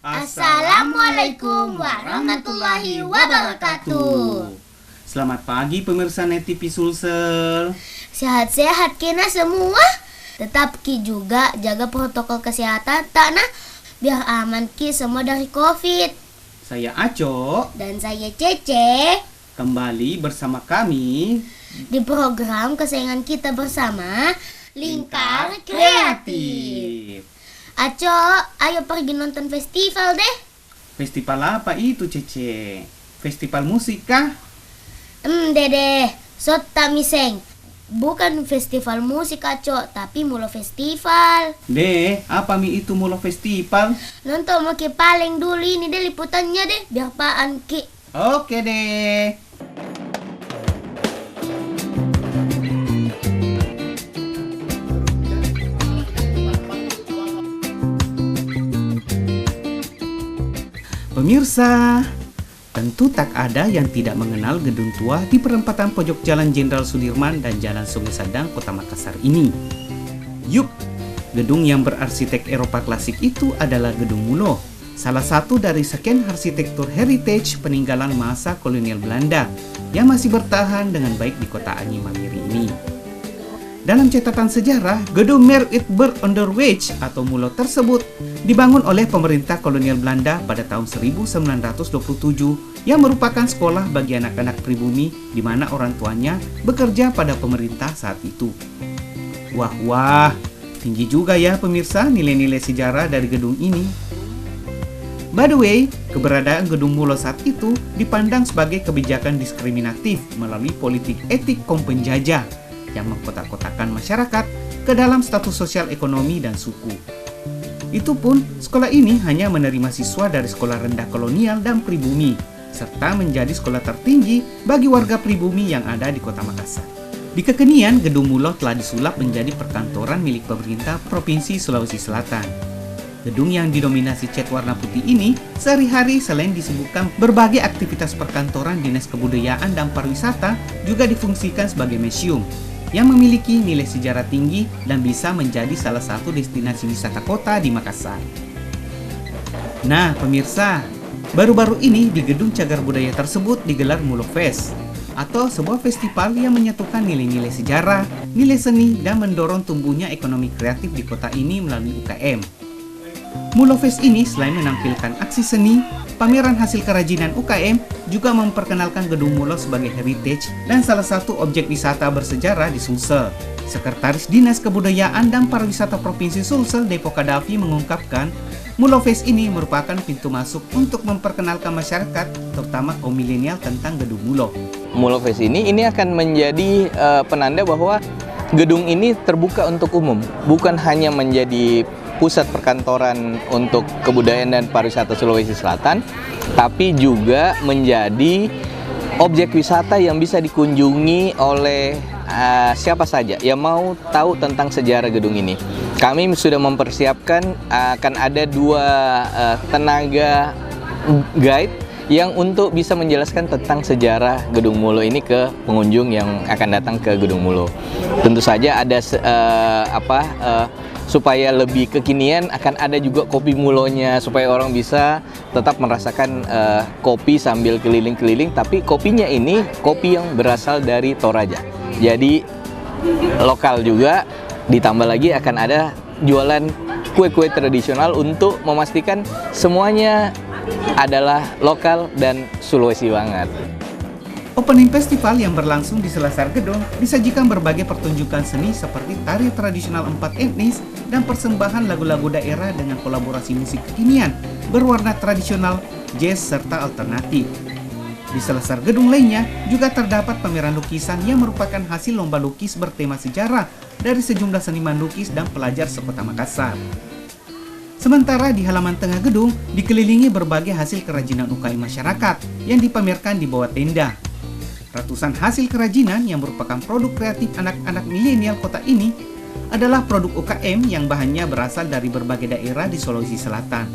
Assalamualaikum warahmatullahi wabarakatuh. Selamat pagi pemirsa Net TV Sulsel. Sehat-sehat kena semua. Tetap ki juga jaga protokol kesehatan tak nah, biar aman ki semua dari COVID. Saya Aco Dan saya Cece. kembali bersama kami Di program kesayangan kita bersama, Lingkar Kreatif. Aco, ayo pergi nonton festival deh. Festival apa itu, Cece? Festival musik kah? Dede, sota miseng. Bukan festival musik Aco, tapi mulo festival. Deh, apa mi itu mulo festival? Nonton mau ki paling dulu ini deh liputannya deh, biar paan ki. Oke deh. Pemirsa, tentu tak ada yang tidak mengenal gedung tua di perempatan pojok Jalan Jenderal Sudirman dan Jalan Sungai Sadang, Kota Makassar ini. Yup, gedung yang berarsitek Eropa klasik itu adalah Gedung Mulo, salah satu dari sekian arsitektur heritage peninggalan masa kolonial Belanda yang masih bertahan dengan baik di kota Anyi Mamiri ini. Dalam catatan sejarah, gedung Meer it Onderwijs atau Mulo tersebut dibangun oleh pemerintah kolonial Belanda pada tahun 1927 yang merupakan sekolah bagi anak-anak pribumi di mana orang tuanya bekerja pada pemerintah saat itu. Wah, tinggi juga ya pemirsa nilai-nilai sejarah dari gedung ini. By the way, keberadaan Gedung Mulo saat itu dipandang sebagai kebijakan diskriminatif melalui politik etik kaum penjajah yang mengkotak-kotakan masyarakat ke dalam status sosial ekonomi dan suku. Itu pun, sekolah ini hanya menerima siswa dari sekolah rendah kolonial dan pribumi, serta menjadi sekolah tertinggi bagi warga pribumi yang ada di kota Makassar. Di kekinian, Gedung Mulo telah disulap menjadi perkantoran milik pemerintah Provinsi Sulawesi Selatan. Gedung yang didominasi cat warna putih ini sehari-hari selain disibukkan berbagai aktivitas perkantoran Dinas Kebudayaan dan Pariwisata juga difungsikan sebagai museum yang memiliki nilai sejarah tinggi dan bisa menjadi salah satu destinasi wisata kota di Makassar. Nah, pemirsa, baru-baru ini di Gedung Cagar Budaya tersebut digelar Mulo Fest, atau sebuah festival yang menyatukan nilai-nilai sejarah, nilai seni, dan mendorong tumbuhnya ekonomi kreatif di kota ini melalui UKM. Mulo Fest ini selain menampilkan aksi seni, pameran hasil kerajinan UKM juga memperkenalkan Gedung Mulo sebagai heritage dan salah satu objek wisata bersejarah di Sulsel. Sekretaris Dinas Kebudayaan dan Pariwisata Provinsi Sulsel, Depo Kadafi, mengungkapkan Mulo Fest ini merupakan pintu masuk untuk memperkenalkan masyarakat, terutama kaum milenial tentang Gedung Mulo. Mulo Fest ini akan menjadi penanda bahwa gedung ini terbuka untuk umum, bukan hanya menjadi pusat perkantoran untuk kebudayaan dan pariwisata Sulawesi Selatan, tapi juga menjadi objek wisata yang bisa dikunjungi oleh siapa saja yang mau tahu tentang sejarah gedung ini. Kami sudah mempersiapkan akan ada 2 tenaga guide yang untuk bisa menjelaskan tentang sejarah Gedung Mulo ini ke pengunjung yang akan datang ke Gedung Mulo. Tentu saja ada supaya lebih kekinian akan ada juga kopi mulonya supaya orang bisa tetap merasakan kopi sambil keliling-keliling, tapi kopinya ini kopi yang berasal dari Toraja. Jadi lokal juga, ditambah lagi akan ada jualan kue-kue tradisional untuk memastikan semuanya adalah lokal dan Sulawesi banget. Opening festival yang berlangsung di selasar gedung disajikan berbagai pertunjukan seni seperti tari tradisional 4 etnis dan persembahan lagu-lagu daerah dengan kolaborasi musik kekinian berwarna tradisional, jazz, serta alternatif. Di selasar gedung lainnya juga terdapat pameran lukisan yang merupakan hasil lomba lukis bertema sejarah dari sejumlah seniman lukis dan pelajar sekota Makassar. Sementara di halaman tengah gedung dikelilingi berbagai hasil kerajinan UKM masyarakat yang dipamerkan di bawah tenda. Ratusan hasil kerajinan yang merupakan produk kreatif anak-anak milenial kota ini adalah produk UKM yang bahannya berasal dari berbagai daerah di Sulawesi Selatan.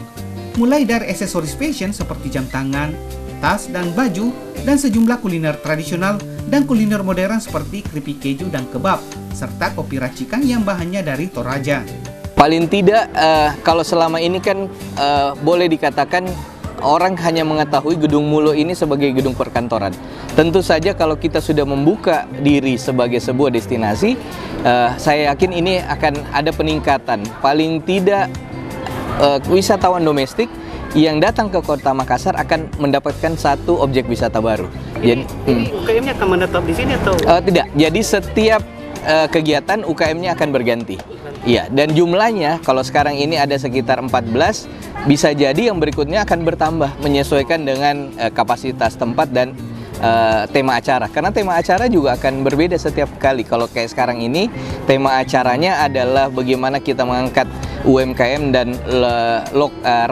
Mulai dari aksesoris fashion seperti jam tangan, tas dan baju, dan sejumlah kuliner tradisional dan kuliner modern seperti keripik keju dan kebab, serta kopi racikan yang bahannya dari Toraja. Paling tidak kalau selama ini kan boleh dikatakan orang hanya mengetahui Gedung Mulo ini sebagai gedung perkantoran. Tentu saja kalau kita sudah membuka diri sebagai sebuah destinasi, saya yakin ini akan ada peningkatan. Paling tidak wisatawan domestik yang datang ke Kota Makassar akan mendapatkan satu objek wisata baru. Jadi UKM-nya akan menetap di sini atau? Tidak. Jadi setiap kegiatan UKM-nya akan berganti. Iya, dan jumlahnya kalau sekarang ini ada sekitar 14, bisa jadi yang berikutnya akan bertambah menyesuaikan dengan kapasitas tempat dan tema acara. Karena tema acara juga akan berbeda setiap kali. Kalau kayak sekarang ini, tema acaranya adalah bagaimana kita mengangkat UMKM dan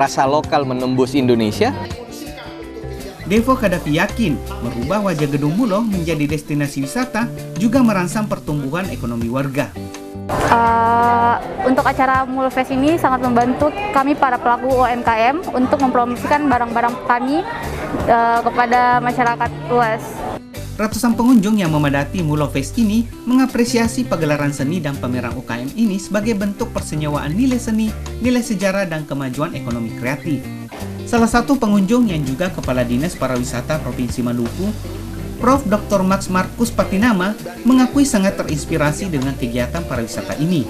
rasa lokal menembus Indonesia. Devo Kadafi yakin merubah wajah Gedung Mulo menjadi destinasi wisata juga merangsang pertumbuhan ekonomi warga. Untuk acara Mulo Fest ini sangat membantu kami para pelaku UMKM untuk mempromosikan barang-barang kami kepada masyarakat luas. Ratusan pengunjung yang memadati Mulo Fest ini mengapresiasi pagelaran seni dan pameran UKM ini sebagai bentuk persenyawaan nilai seni, nilai sejarah, dan kemajuan ekonomi kreatif. Salah satu pengunjung yang juga Kepala Dinas Pariwisata Provinsi Maluku, Prof. Dr. Max Markus Patinama, mengakui sangat terinspirasi dengan kegiatan pariwisata ini.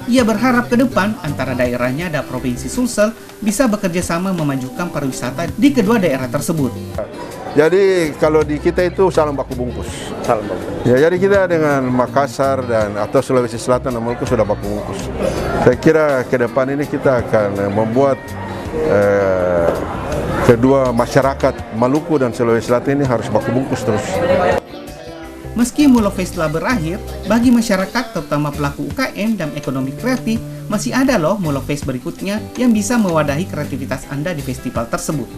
Ia berharap ke depan antara daerahnya dan Provinsi Sulsel bisa bekerja sama memajukan pariwisata di kedua daerah tersebut. Jadi kalau di kita itu salam baku bungkus. Ya, jadi kita dengan Makassar atau Sulawesi Selatan dan Maluku sudah baku bungkus. Saya kira ke depan ini kita akan membuat kedua masyarakat Maluku dan Sulawesi Selatan ini harus baku bungkus terus. Meski Mulo Fest telah berakhir, bagi masyarakat terutama pelaku UKM dan ekonomi kreatif, masih ada loh Mulo Fest berikutnya yang bisa mewadahi kreativitas Anda di festival tersebut.